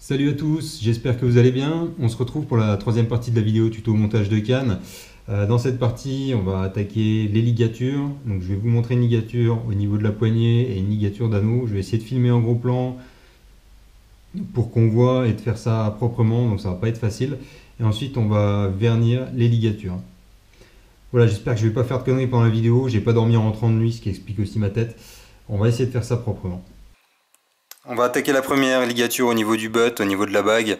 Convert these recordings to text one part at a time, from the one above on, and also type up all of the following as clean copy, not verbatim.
Salut à tous, j'espère que vous allez bien. On se retrouve pour la troisième partie de la vidéo tuto montage de canne. Dans cette partie, on va attaquer les ligatures. Donc je vais vous montrer une ligature au niveau de la poignée et une ligature d'anneau. Je vais essayer de filmer en gros plan pour qu'on voit et de faire ça proprement, donc ça va pas être facile. Et ensuite on va vernir les ligatures. Voilà, j'espère que je vais pas faire de conneries pendant la vidéo. J'ai pas dormi en rentrant de nuit, ce qui explique aussi ma tête. On va essayer de faire ça proprement. On va attaquer la première ligature au niveau du butt, au niveau de la bague.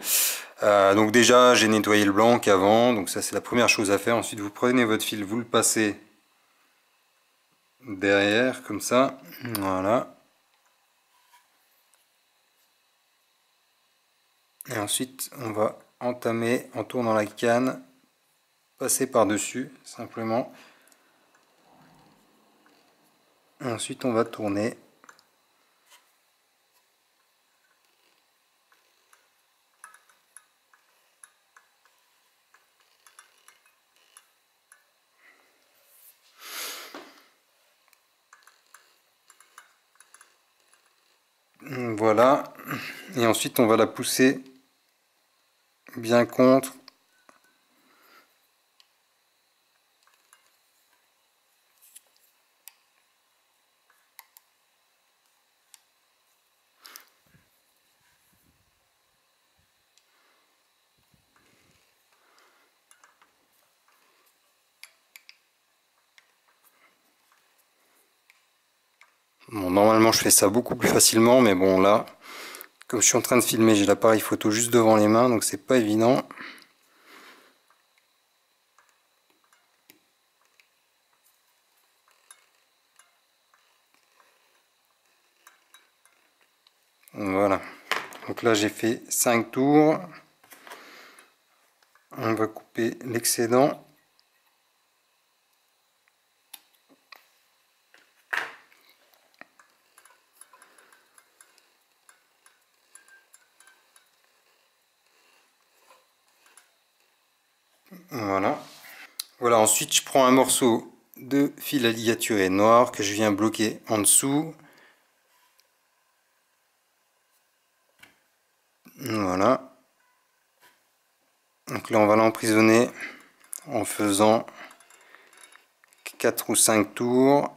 Donc déjà j'ai nettoyé le blanc avant, donc ça c'est la première chose à faire. Ensuite vous prenez votre fil, vous le passez derrière comme ça, voilà. Et ensuite on va entamer en tournant la canne, passer par dessus simplement. Et ensuite on va tourner. Voilà, et ensuite on va la pousser bien contre. Bon, normalement je fais ça beaucoup plus facilement, mais bon là, comme je suis en train de filmer, j'ai l'appareil photo juste devant les mains, donc c'est pas évident. Voilà, donc là j'ai fait 5 tours. On va couper l'excédent. Voilà. Voilà, ensuite je prends un morceau de fil à ligaturer noir que je viens bloquer en dessous. Voilà. Donc là on va l'emprisonner en faisant 4 ou 5 tours.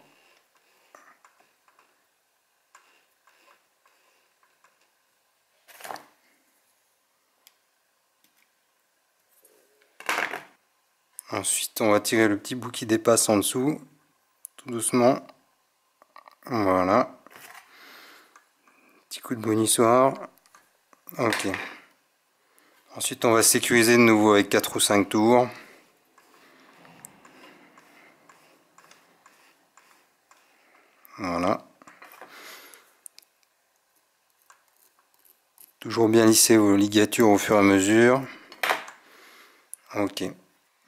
Ensuite on va tirer le petit bout qui dépasse en dessous, tout doucement. Voilà. Petit coup de bounissoir. Ok. Ensuite on va sécuriser de nouveau avec 4 ou 5 tours. Voilà. Toujours bien lisser vos ligatures au fur et à mesure. Ok.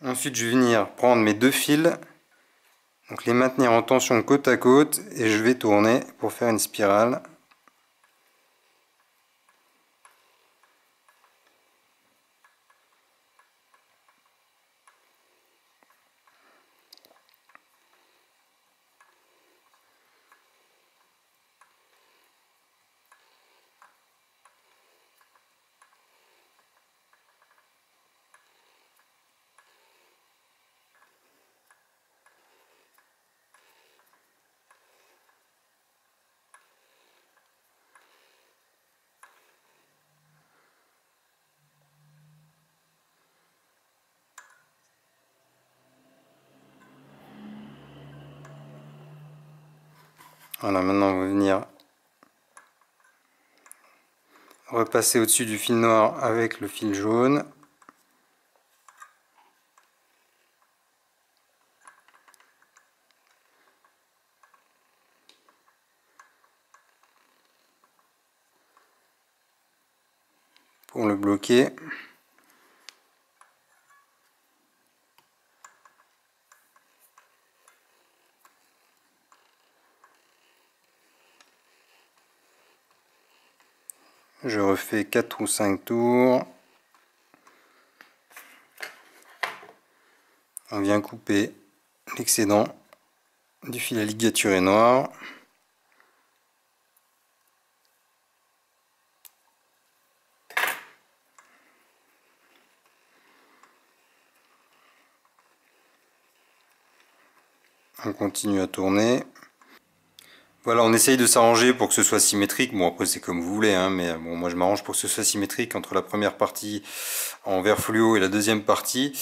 Ensuite je vais venir prendre mes deux fils, donc les maintenir en tension côte à côte, et je vais tourner pour faire une spirale. Voilà, maintenant on va venir repasser au-dessus du fil noir avec le fil jaune. Pour le bloquer. Je refais 4 ou 5 tours. On vient couper l'excédent du fil à ligaturer noir. On continue à tourner. Voilà, on essaye de s'arranger pour que ce soit symétrique. Bon, après c'est comme vous voulez, hein, mais bon, moi je m'arrange pour que ce soit symétrique entre la première partie en vert fluo et la deuxième partie.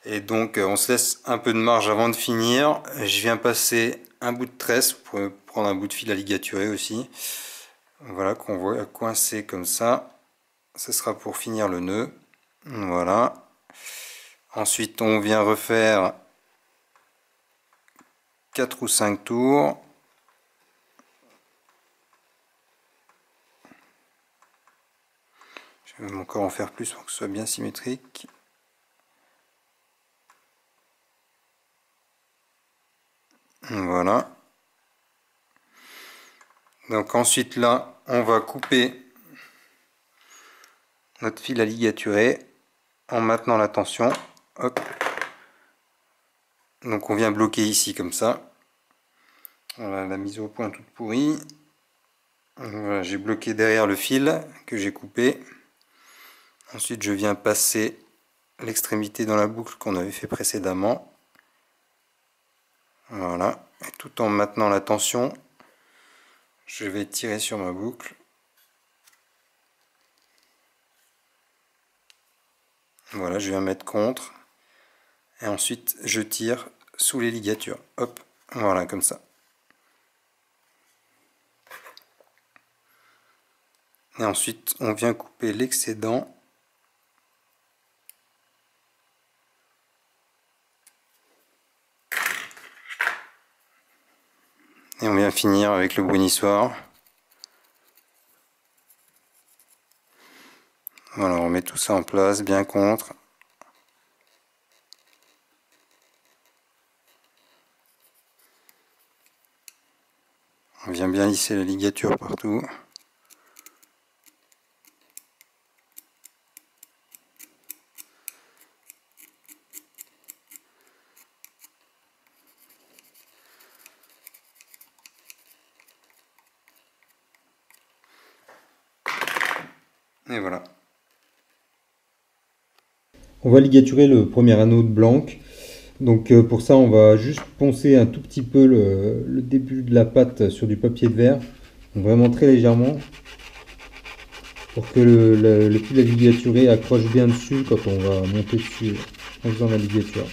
Et donc on se laisse un peu de marge avant de finir. Je viens passer un bout de tresse, vous pouvez prendre un bout de fil à ligaturer aussi. Voilà, qu'on voit coincer comme ça. Ce sera pour finir le nœud. Voilà. Ensuite on vient refaire 4 ou 5 tours. Je vais encore en faire plus pour que ce soit bien symétrique. Voilà. Donc ensuite là, on va couper notre fil à ligaturer en maintenant la tension. Hop. Donc on vient bloquer ici comme ça. Voilà, la mise au point toute pourrie. Voilà, j'ai bloqué derrière le fil que j'ai coupé. Ensuite je viens passer l'extrémité dans la boucle qu'on avait fait précédemment. Voilà, et tout en maintenant la tension, je vais tirer sur ma boucle. Voilà, je viens mettre contre. Et ensuite, je tire sous les ligatures. Hop, voilà, comme ça. Et ensuite, on vient couper l'excédent. Et on vient finir avec le brunissoir. Voilà, on met tout ça en place, bien contre. On vient bien lisser la ligature partout. Et voilà. On va ligaturer le premier anneau de blanc. Donc pour ça, on va juste poncer un tout petit peu le début de la pâte sur du papier de verre. Donc vraiment très légèrement. Pour que le fil à ligaturer accroche bien dessus quand on va monter dessus en faisant la ligature.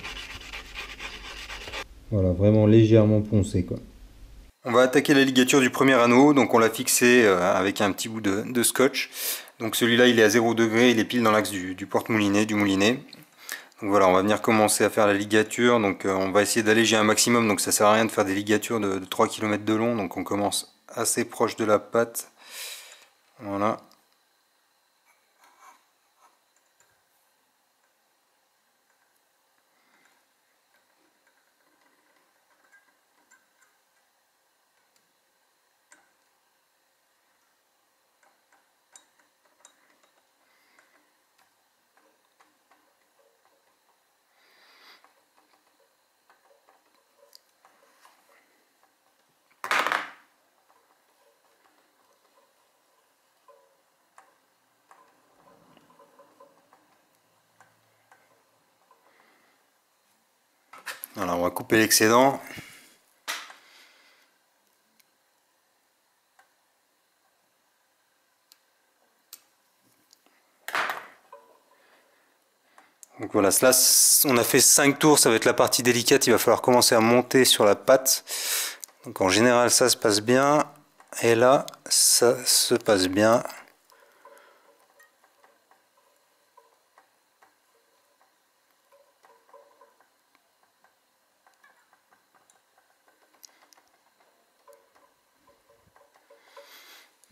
Voilà, vraiment légèrement poncé quoi. On va attaquer la ligature du premier anneau, donc on l'a fixé avec un petit bout de scotch. Donc celui-là il est à 0 degré, il est pile dans l'axe du porte-moulinet, du moulinet. Donc voilà, on va venir commencer à faire la ligature, donc on va essayer d'alléger un maximum, donc ça sert à rien de faire des ligatures de 3 km de long, donc on commence assez proche de la pâte. Voilà. Voilà, on va couper l'excédent. Donc voilà, là on a fait 5 tours, ça va être la partie délicate, il va falloir commencer à monter sur la pâte. Donc en général ça se passe bien, et là ça se passe bien.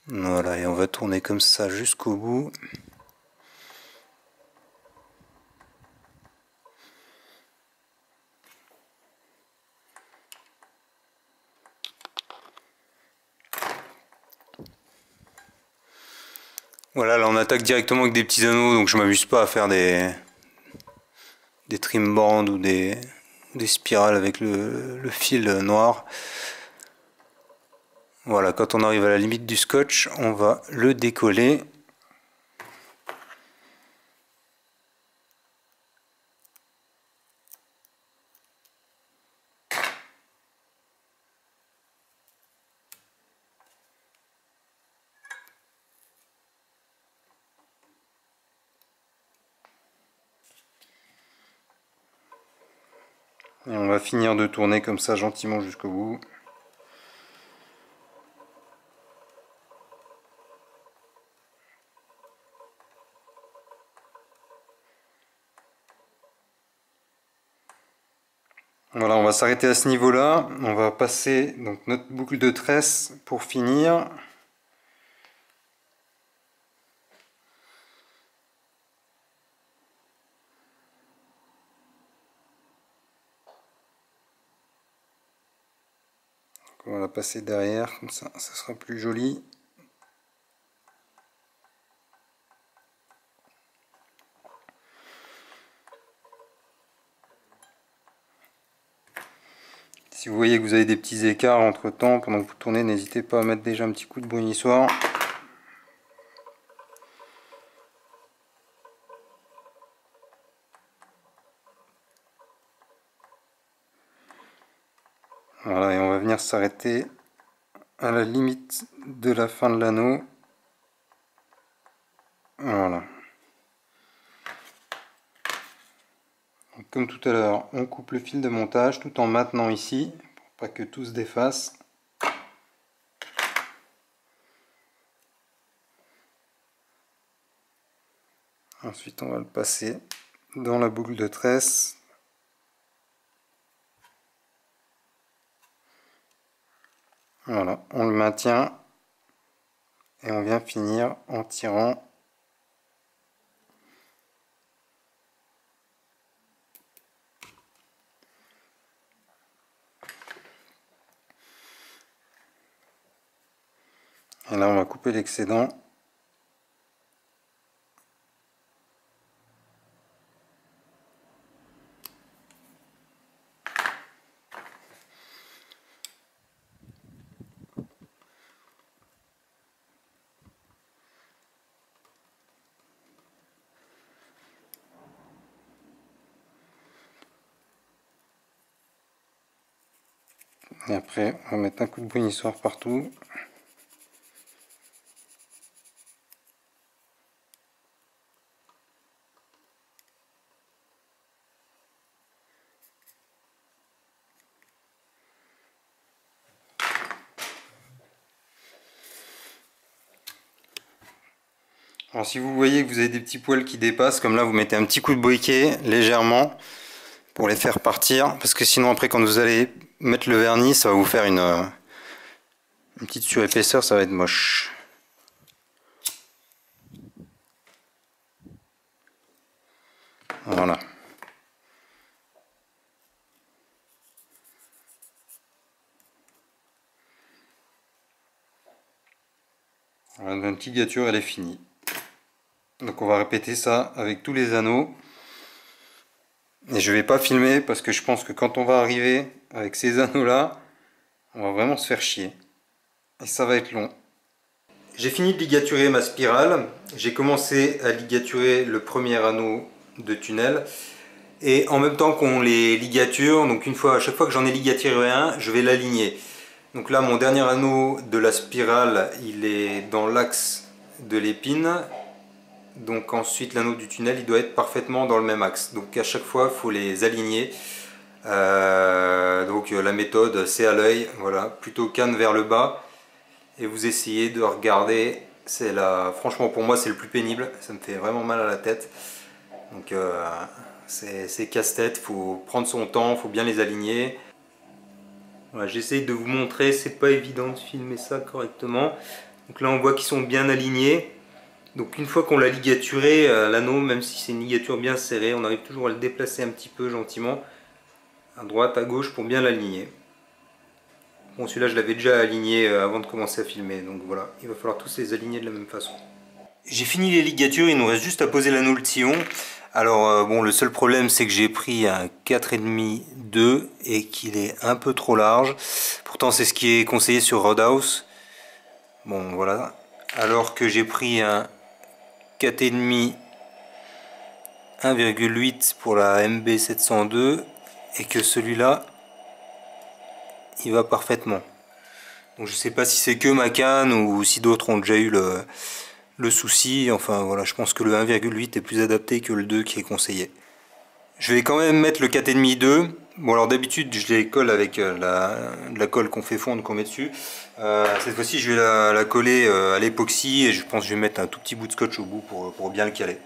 Voilà, et on va tourner comme ça jusqu'au bout. Voilà, là on attaque directement avec des petits anneaux, donc je m'amuse pas à faire des trim bands ou des spirales avec le fil noir. Voilà, quand on arrive à la limite du scotch, on va le décoller. Et on va finir de tourner comme ça gentiment jusqu'au bout. Voilà, on va s'arrêter à ce niveau-là. On va passer donc notre boucle de tresse pour finir. Donc on va la passer derrière, comme ça sera plus joli. Si vous voyez que vous avez des petits écarts entre temps pendant que vous tournez, n'hésitez pas à mettre déjà un petit coup de brunissoir. Voilà, et on va venir s'arrêter à la limite de la fin de l'anneau. Voilà. Donc, comme tout à l'heure, on coupe le fil de montage tout en maintenant ici, pour pas que tout se défasse. Ensuite, on va le passer dans la boucle de tresse. Voilà, on le maintient et on vient finir en tirant. Et là, on va couper l'excédent. Et après, on va mettre un coup de brunissoir partout. Alors si vous voyez que vous avez des petits poils qui dépassent, comme là vous mettez un petit coup de briquet légèrement pour les faire partir, parce que sinon après quand vous allez mettre le vernis, ça va vous faire une petite surépaisseur, ça va être moche. Voilà. Voilà, notre ligature elle est finie. Donc on va répéter ça avec tous les anneaux. Et je vais pas filmer parce que je pense que quand on va arriver avec ces anneaux là, on va vraiment se faire chier. Et ça va être long. J'ai fini de ligaturer ma spirale. J'ai commencé à ligaturer le premier anneau de tunnel. Et en même temps qu'on les ligature, donc à chaque fois que j'en ai ligaturé un, je vais l'aligner. Donc là mon dernier anneau de la spirale, il est dans l'axe de l'épine. Donc ensuite l'anneau du tunnel, il doit être parfaitement dans le même axe. Donc à chaque fois, il faut les aligner. Donc la méthode, c'est à l'œil, voilà, plutôt canne vers le bas. Et vous essayez de regarder. Franchement pour moi c'est le plus pénible, ça me fait vraiment mal à la tête. Donc c'est casse-tête, il faut prendre son temps, il faut bien les aligner. Voilà, j'essaye de vous montrer, c'est pas évident de filmer ça correctement. Donc là on voit qu'ils sont bien alignés. Donc une fois qu'on l'a ligaturé, l'anneau, même si c'est une ligature bien serrée, on arrive toujours à le déplacer un petit peu gentiment, à droite, à gauche, pour bien l'aligner. Bon, celui-là je l'avais déjà aligné avant de commencer à filmer, donc voilà, il va falloir tous les aligner de la même façon. J'ai fini les ligatures, il nous reste juste à poser l'anneau le tillon. Alors bon, le seul problème c'est que j'ai pris un 4,5-2 et qu'il est un peu trop large. Pourtant c'est ce qui est conseillé sur Roadhouse. Bon voilà, alors que j'ai pris un 4,5 1,8 pour la MB702 et que celui-là il va parfaitement. Donc je sais pas si c'est que ma canne ou si d'autres ont déjà eu le souci. Enfin voilà, je pense que le 1,8 est plus adapté que le 2 qui est conseillé. Je vais quand même mettre le 4,5-2 Bon alors d'habitude je les colle avec la colle qu'on fait fondre, qu'on met dessus. Cette fois-ci je vais la coller à l'époxy et je pense que je vais mettre un tout petit bout de scotch au bout pour bien le caler.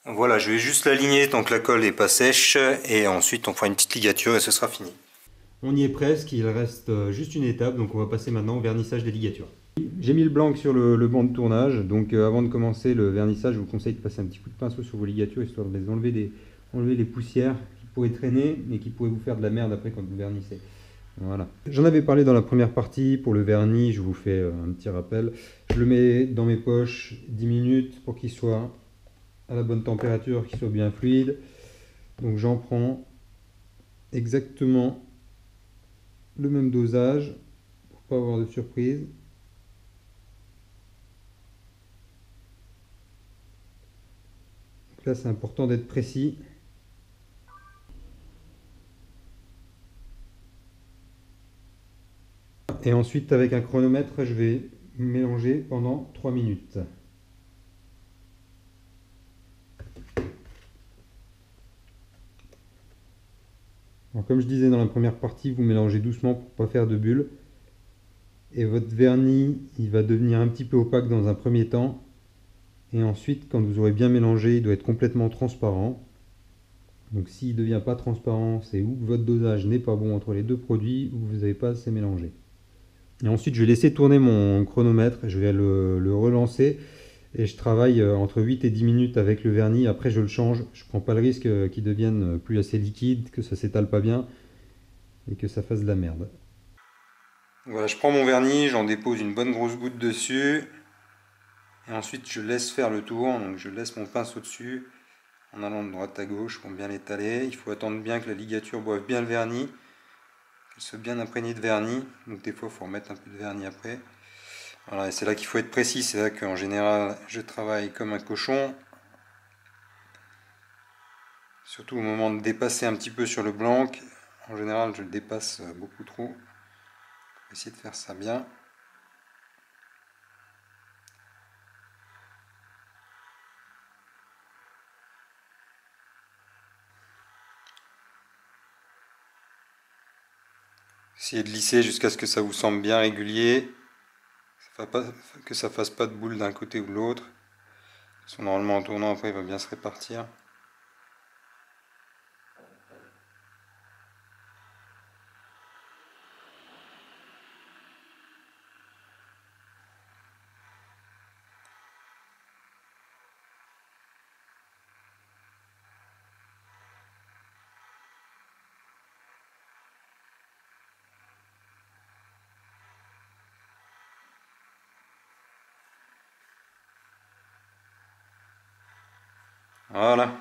Voilà, je vais juste l'aligner tant que la colle n'est pas sèche et ensuite on fera une petite ligature et ce sera fini. On y est presque, il reste juste une étape, donc on va passer maintenant au vernissage des ligatures. J'ai mis le blanc sur le banc de tournage, donc avant de commencer le vernissage, je vous conseille de passer un petit coup de pinceau sur vos ligatures, histoire de les enlever les poussières qui pourraient traîner et qui pourraient vous faire de la merde après quand vous vernissez. Voilà. J'en avais parlé dans la première partie, pour le vernis, je vous fais un petit rappel. Je le mets dans mes poches 10 minutes pour qu'il soit à la bonne température, qu'il soit bien fluide. Donc j'en prends exactement le même dosage pour pas avoir de surprise. Donc là c'est important d'être précis. Et ensuite avec un chronomètre je vais mélanger pendant 3 minutes. Alors, comme je disais dans la première partie, vous mélangez doucement pour ne pas faire de bulles. Et votre vernis, il va devenir un petit peu opaque dans un premier temps. Et ensuite, quand vous aurez bien mélangé, il doit être complètement transparent. Donc s'il ne devient pas transparent, c'est ou que votre dosage n'est pas bon entre les deux produits, ou que vous n'avez pas assez mélangé. Et ensuite, je vais laisser tourner mon chronomètre, je vais le relancer. Et je travaille entre 8 et 10 minutes avec le vernis. Après, je le change. Je ne prends pas le risque qu'il devienne plus assez liquide, que ça s'étale pas bien et que ça fasse de la merde. Voilà, je prends mon vernis, j'en dépose une bonne grosse goutte dessus. Et ensuite, je laisse faire le tour. Donc, je laisse mon pinceau dessus en allant de droite à gauche pour bien l'étaler. Il faut attendre bien que la ligature boive bien le vernis, qu'elle soit bien imprégnée de vernis. Donc, des fois, il faut remettre un peu de vernis après. Voilà, et c'est là qu'il faut être précis, c'est là qu'en général je travaille comme un cochon. Surtout au moment de dépasser un petit peu sur le blanc, en général je le dépasse beaucoup trop. On va essayer de faire ça bien. Essayez de lisser jusqu'à ce que ça vous semble bien régulier, que ça fasse pas de boule d'un côté ou de l'autre. Normalement en tournant après il va bien se répartir. Voilà.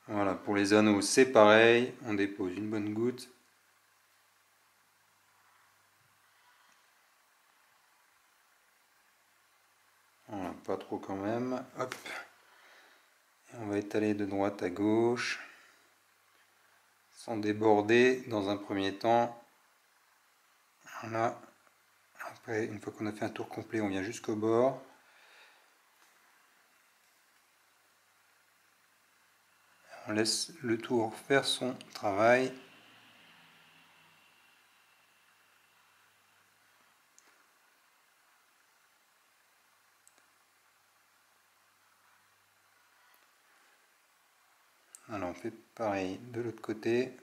Voilà, pour les anneaux c'est pareil, on dépose une bonne goutte. Voilà, pas trop quand même. Hop. Et on va étaler de droite à gauche, sans déborder dans un premier temps. Voilà. Après, une fois qu'on a fait un tour complet, on vient jusqu'au bord. On laisse le tour faire son travail. Alors on fait pareil de l'autre côté.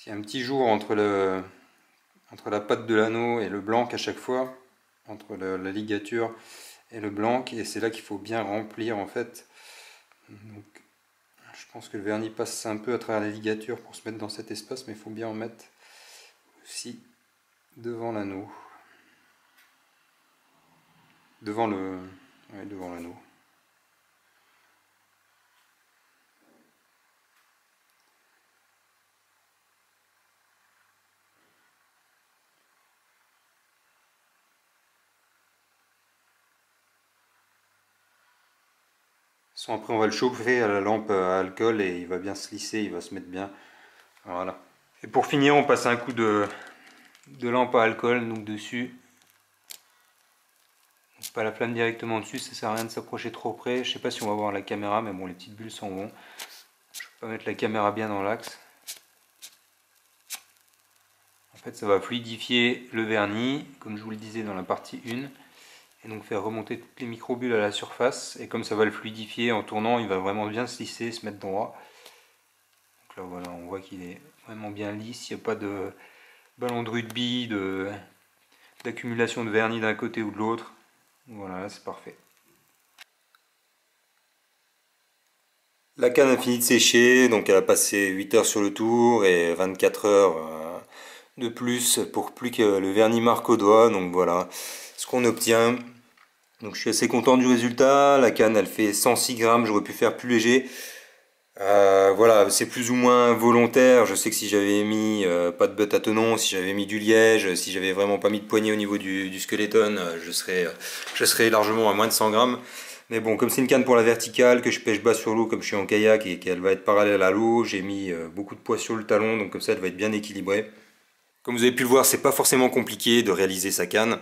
Il y a un petit jour entre la pâte de l'anneau et le blanc à chaque fois, entre la ligature et le blanc, et c'est là qu'il faut bien remplir en fait. Donc, je pense que le vernis passe un peu à travers la ligature pour se mettre dans cet espace, mais il faut bien en mettre. Ceci devant l'anneau. Devant le... Ouais, devant l'anneau. Après on va le chauffer à la lampe à alcool et il va bien se lisser, il va se mettre bien. Voilà. Et pour finir on passe un coup de lampe à alcool donc dessus. Donc pas la flamme directement dessus, ça sert à rien de s'approcher trop près. Je sais pas si on va voir la caméra mais bon les petites bulles sont bonnes. Je vais pas mettre la caméra bien dans l'axe. En fait ça va fluidifier le vernis comme je vous le disais dans la partie 1. Et donc faire remonter toutes les microbules à la surface, et comme ça va le fluidifier en tournant, il va vraiment bien se lisser, se mettre droit. Donc là voilà, on voit qu'il est vraiment bien lisse, il n'y a pas de ballon de rugby, d'accumulation de vernis d'un côté ou de l'autre. Voilà, là c'est parfait. La canne a fini de sécher, donc elle a passé 8 heures sur le tour et 24 heures de plus pour plus que le vernis marque au doigt, donc voilà ce qu'on obtient. Donc je suis assez content du résultat. La canne elle fait 106 grammes, j'aurais pu faire plus léger. Voilà, c'est plus ou moins volontaire. Je sais que si j'avais mis pas de butte à tenon, si j'avais mis du liège, si j'avais vraiment pas mis de poignée au niveau du skeleton, je serais largement à moins de 100 grammes. Mais bon, comme c'est une canne pour la verticale, que je pêche bas sur l'eau comme je suis en kayak et qu'elle va être parallèle à l'eau, j'ai mis beaucoup de poids sur le talon, donc comme ça elle va être bien équilibrée. Comme vous avez pu le voir, c'est pas forcément compliqué de réaliser sa canne.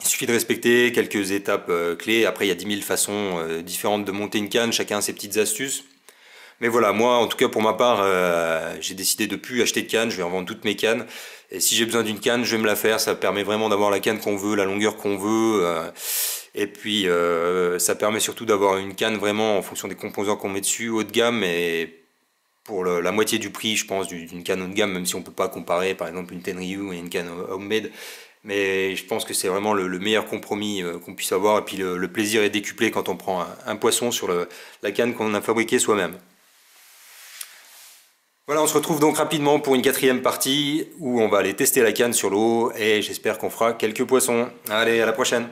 Il suffit de respecter quelques étapes clés. Après, il y a 10 000 façons différentes de monter une canne, chacun a ses petites astuces. Mais voilà, moi, en tout cas, pour ma part, j'ai décidé de ne plus acheter de canne, je vais revendre toutes mes cannes. Et si j'ai besoin d'une canne, je vais me la faire. Ça permet vraiment d'avoir la canne qu'on veut, la longueur qu'on veut. Et puis, ça permet surtout d'avoir une canne vraiment en fonction des composants qu'on met dessus, haut de gamme. Et pour la moitié du prix, je pense, d'une canne haut de gamme, même si on ne peut pas comparer, par exemple, une Tenryu et une canne homemade. Mais je pense que c'est vraiment le meilleur compromis qu'on puisse avoir. Et puis le plaisir est décuplé quand on prend un poisson sur la canne qu'on a fabriquée soi-même. Voilà, on se retrouve donc rapidement pour une 4e partie où on va aller tester la canne sur l'eau et j'espère qu'on fera quelques poissons. Allez, à la prochaine!